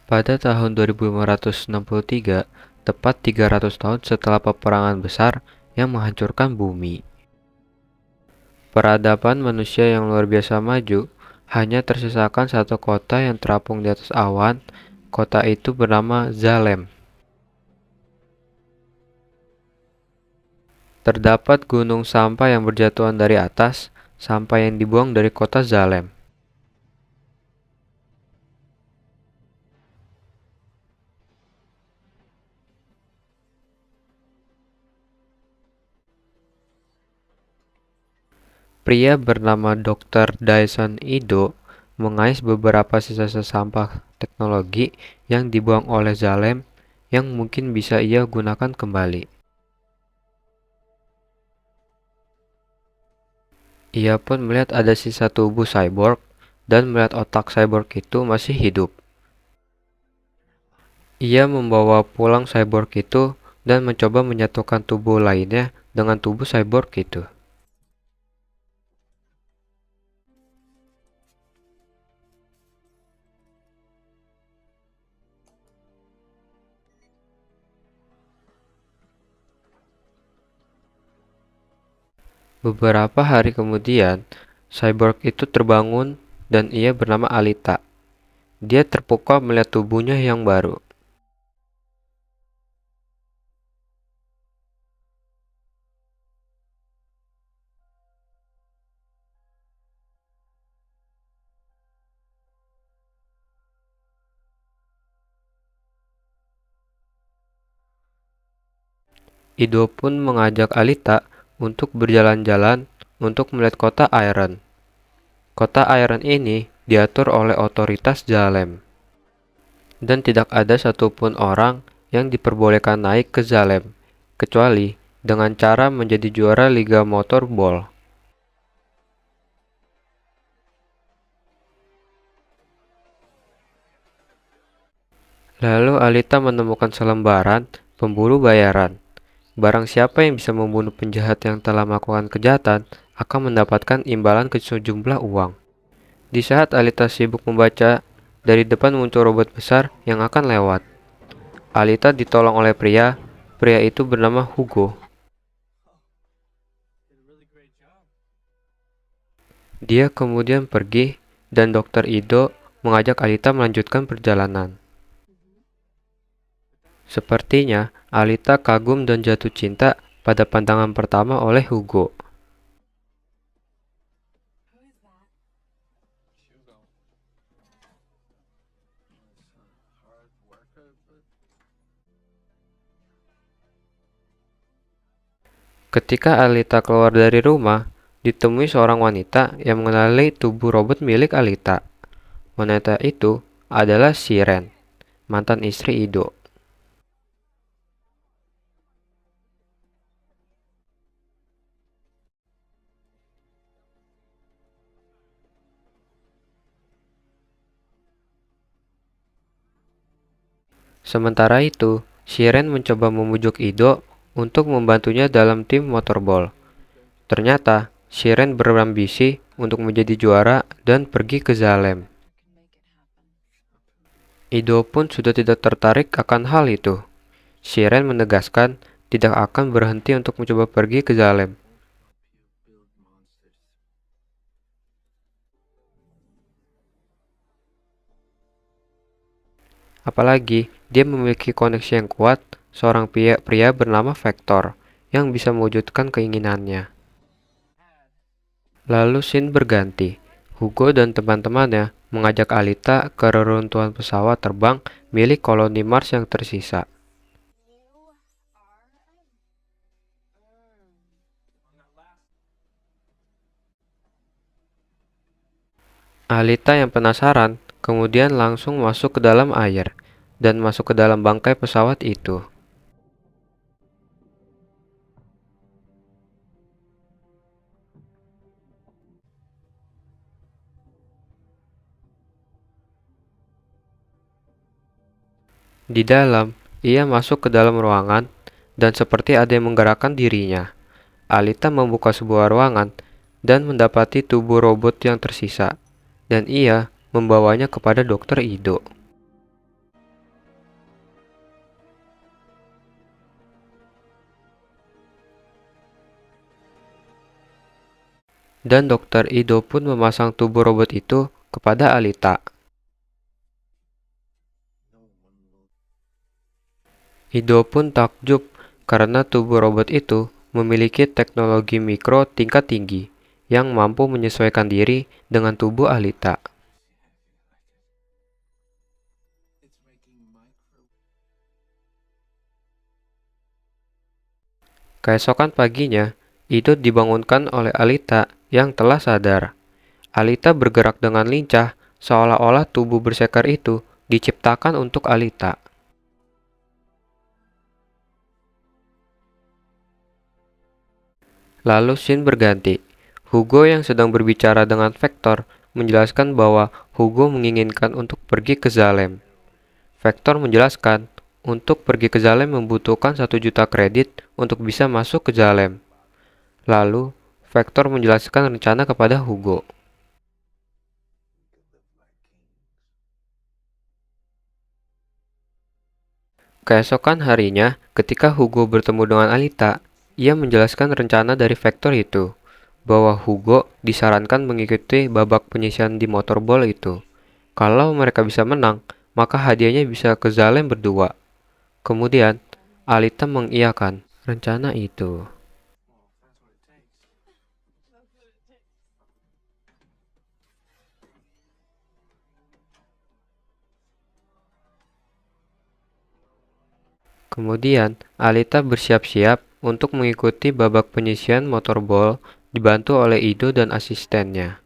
Pada tahun 2563, tepat 300 tahun setelah peperangan besar yang menghancurkan bumi, peradaban manusia yang luar biasa maju, hanya tersisakan satu kota yang terapung di atas awan. Kota itu bernama Zalem. Terdapat gunung sampah yang berjatuhan dari atas, sampah yang dibuang dari kota Zalem. Pria bernama Dr. Dyson Ido mengais beberapa sisa-sisa sampah teknologi yang dibuang oleh Zalem yang mungkin bisa ia gunakan kembali. Ia pun melihat ada sisa tubuh cyborg dan melihat otak cyborg itu masih hidup. Ia membawa pulang cyborg itu dan mencoba menyatukan tubuh lainnya dengan tubuh cyborg itu. Beberapa hari kemudian, cyborg itu terbangun dan ia bernama Alita. Dia terpukau melihat tubuhnya yang baru. Ido pun mengajak Alita untuk berjalan-jalan untuk melihat kota Iron. Kota Iron ini diatur oleh otoritas Zalem, dan tidak ada satupun orang yang diperbolehkan naik ke Zalem, kecuali dengan cara menjadi juara Liga Motorball. Lalu Alita menemukan selembaran pemburu bayaran. Barang siapa yang bisa membunuh penjahat yang telah melakukan kejahatan akan mendapatkan imbalan ke sejumlah uang. Di saat Alita sibuk membaca, dari depan muncul robot besar yang akan lewat. Alita ditolong oleh pria. Pria itu bernama Hugo. Dia kemudian pergi dan Dr. Ido mengajak Alita melanjutkan perjalanan. Sepertinya Alita kagum dan jatuh cinta pada pandangan pertama oleh Hugo. Ketika Alita keluar dari rumah, ditemui seorang wanita yang mengenali tubuh robot milik Alita. Wanita itu adalah Siren, mantan istri Ido. Sementara itu, Siren mencoba membujuk Ido untuk membantunya dalam tim motorball. Ternyata, Siren berambisi untuk menjadi juara dan pergi ke Zalem. Ido pun sudah tidak tertarik akan hal itu. Siren menegaskan tidak akan berhenti untuk mencoba pergi ke Zalem. Apalagi, dia memiliki koneksi yang kuat, seorang pria bernama Vector, yang bisa mewujudkan keinginannya. Lalu scene berganti. Hugo dan teman-temannya mengajak Alita ke reruntuhan pesawat terbang milik koloni Mars yang tersisa. Alita yang penasaran kemudian langsung masuk ke dalam air dan masuk ke dalam bangkai pesawat itu. Di dalam, ia masuk ke dalam ruangan dan seperti ada yang menggerakkan dirinya. Alita membuka sebuah ruangan dan mendapati tubuh robot yang tersisa, dan ia membawanya kepada Dr. Ido. Dan Dokter Ido pun memasang tubuh robot itu kepada Alita. Ido pun takjub karena tubuh robot itu memiliki teknologi mikro tingkat tinggi yang mampu menyesuaikan diri dengan tubuh Alita. Keesokan paginya, Ido dibangunkan oleh Alita yang telah sadar. Alita bergerak dengan lincah, seolah-olah tubuh bersekar itu diciptakan untuk Alita. Lalu scene berganti. Hugo yang sedang berbicara dengan Vector menjelaskan bahwa Hugo menginginkan untuk pergi ke Zalem. Vector menjelaskan, untuk pergi ke Zalem membutuhkan 1 juta kredit untuk bisa masuk ke Zalem. Lalu, Vector menjelaskan rencana kepada Hugo. Keesokan harinya, ketika Hugo bertemu dengan Alita, ia menjelaskan rencana dari Vector itu, bahwa Hugo disarankan mengikuti babak penyisihan di motorball itu. Kalau mereka bisa menang, maka hadiahnya bisa ke Zalem berdua. Kemudian, Alita mengiyakan rencana itu. Kemudian, Alita bersiap-siap untuk mengikuti babak penyisihan motorball dibantu oleh Ido dan asistennya.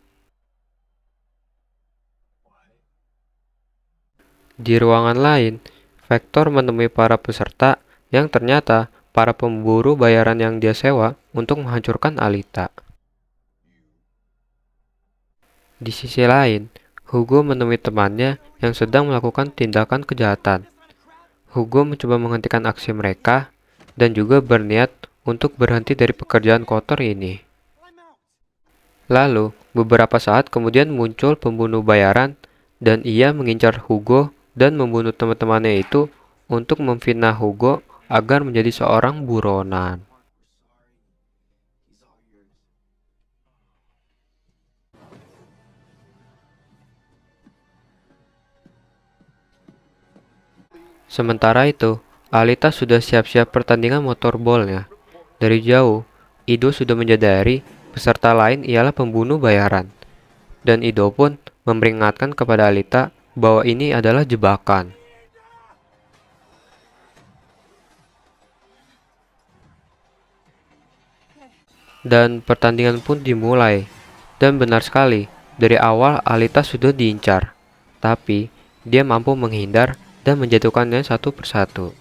Di ruangan lain, Vector menemui para peserta yang ternyata para pemburu bayaran yang dia sewa untuk menghancurkan Alita. Di sisi lain, Hugo menemui temannya yang sedang melakukan tindakan kejahatan. Hugo mencoba menghentikan aksi mereka dan juga berniat untuk berhenti dari pekerjaan kotor ini. Lalu, beberapa saat kemudian muncul pembunuh bayaran dan ia mengincar Hugo dan membunuh teman-temannya itu untuk memfitnah Hugo agar menjadi seorang buronan. Sementara itu, Alita sudah siap-siap pertandingan motorballnya. Dari jauh, Ido sudah menyadari peserta lain ialah pembunuh bayaran. Dan Ido pun memperingatkan kepada Alita bahwa ini adalah jebakan. Dan pertandingan pun dimulai. Dan benar sekali, dari awal Alita sudah diincar. Tapi, dia mampu menghindar dan menjatuhkannya satu persatu.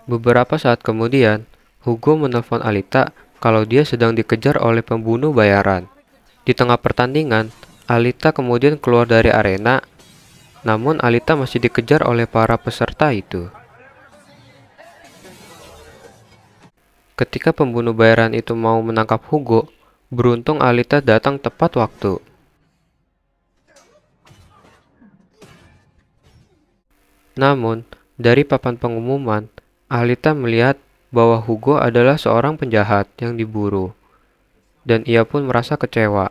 Beberapa saat kemudian, Hugo menelpon Alita kalau dia sedang dikejar oleh pembunuh bayaran. Di tengah pertandingan, Alita kemudian keluar dari arena, namun Alita masih dikejar oleh para peserta itu. Ketika pembunuh bayaran itu mau menangkap Hugo, beruntung Alita datang tepat waktu. Namun, dari papan pengumuman, Alita melihat bahwa Hugo adalah seorang penjahat yang diburu, dan ia pun merasa kecewa.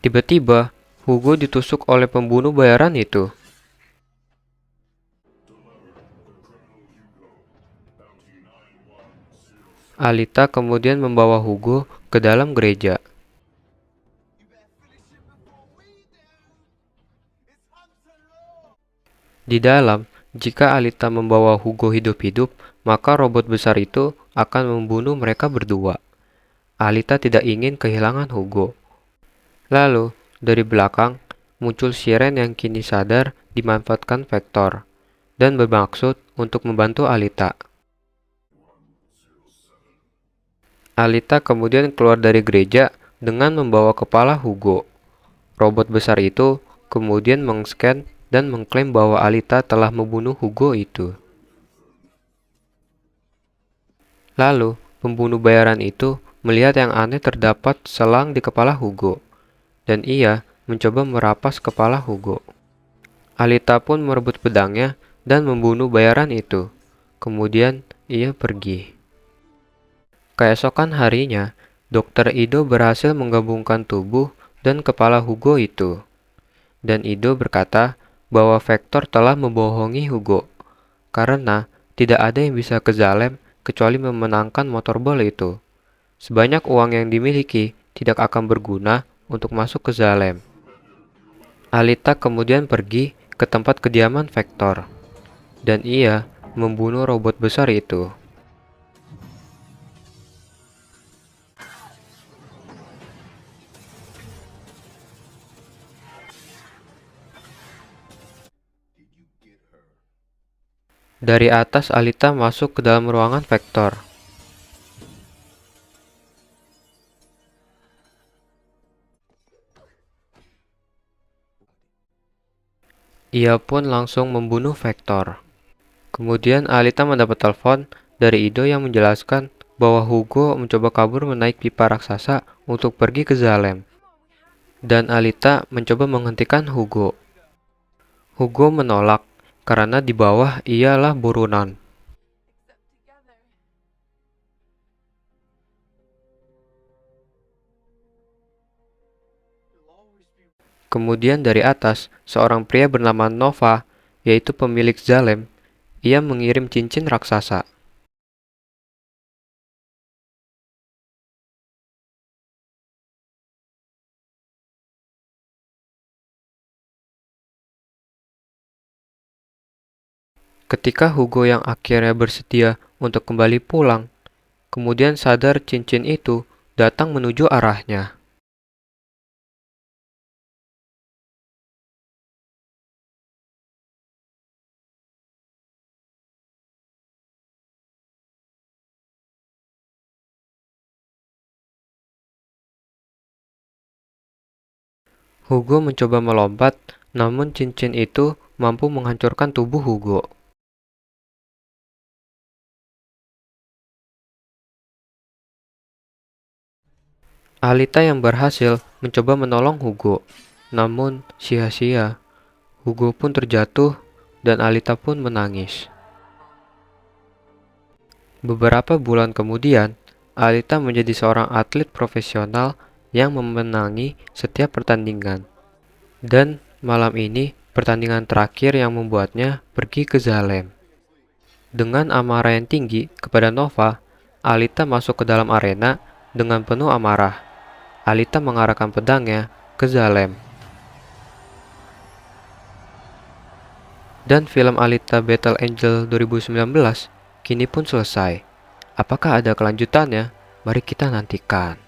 Tiba-tiba, Hugo ditusuk oleh pembunuh bayaran itu. Alita kemudian membawa Hugo ke dalam gereja. Di dalam, jika Alita membawa Hugo hidup-hidup, maka robot besar itu akan membunuh mereka berdua. Alita tidak ingin kehilangan Hugo. Lalu, dari belakang, muncul Siren yang kini sadar dimanfaatkan Vector, dan bermaksud untuk membantu Alita. Alita kemudian keluar dari gereja dengan membawa kepala Hugo. Robot besar itu kemudian mengscan dan mengklaim bahwa Alita telah membunuh Hugo itu. Lalu, pembunuh bayaran itu melihat yang aneh terdapat selang di kepala Hugo. dan ia mencoba merapas kepala Hugo. Alita pun merebut pedangnya dan membunuh bayaran itu. Kemudian ia pergi. Keesokan harinya, Dokter Ido berhasil menggabungkan tubuh dan kepala Hugo itu. Dan Ido berkata bahwa Vector telah membohongi Hugo, karena tidak ada yang bisa ke Zalem kecuali memenangkan motorball itu. Sebanyak uang yang dimiliki tidak akan berguna untuk masuk ke Zalem. Alita kemudian pergi ke tempat kediaman Vector, dan ia membunuh robot besar itu. Dari atas Alita masuk ke dalam ruangan Vector. Ia pun langsung membunuh Vector. Kemudian Alita mendapat telepon dari Ido yang menjelaskan bahwa Hugo mencoba kabur menaik pipa raksasa untuk pergi ke Zalem. Dan Alita mencoba menghentikan Hugo. Hugo menolak karena di bawah ialah buronan. Kemudian dari atas, seorang pria bernama Nova, yaitu pemilik Zalem, ia mengirim cincin raksasa. Ketika Hugo yang akhirnya bersedia untuk kembali pulang, kemudian sadar cincin itu datang menuju arahnya. Hugo mencoba melompat, namun cincin itu mampu menghancurkan tubuh Hugo. Alita yang berhasil mencoba menolong Hugo, namun sia-sia. Hugo pun terjatuh dan Alita pun menangis. Beberapa bulan kemudian, Alita menjadi seorang atlet profesional yang memenangi setiap pertandingan. Dan malam ini, pertandingan terakhir yang membuatnya pergi ke Zalem. Dengan amarah yang tinggi kepada Nova, Alita masuk ke dalam arena dengan penuh amarah. Alita mengarahkan pedangnya ke Zalem. Dan film Alita Battle Angel 2019 kini pun selesai. Apakah ada kelanjutannya? Mari kita nantikan.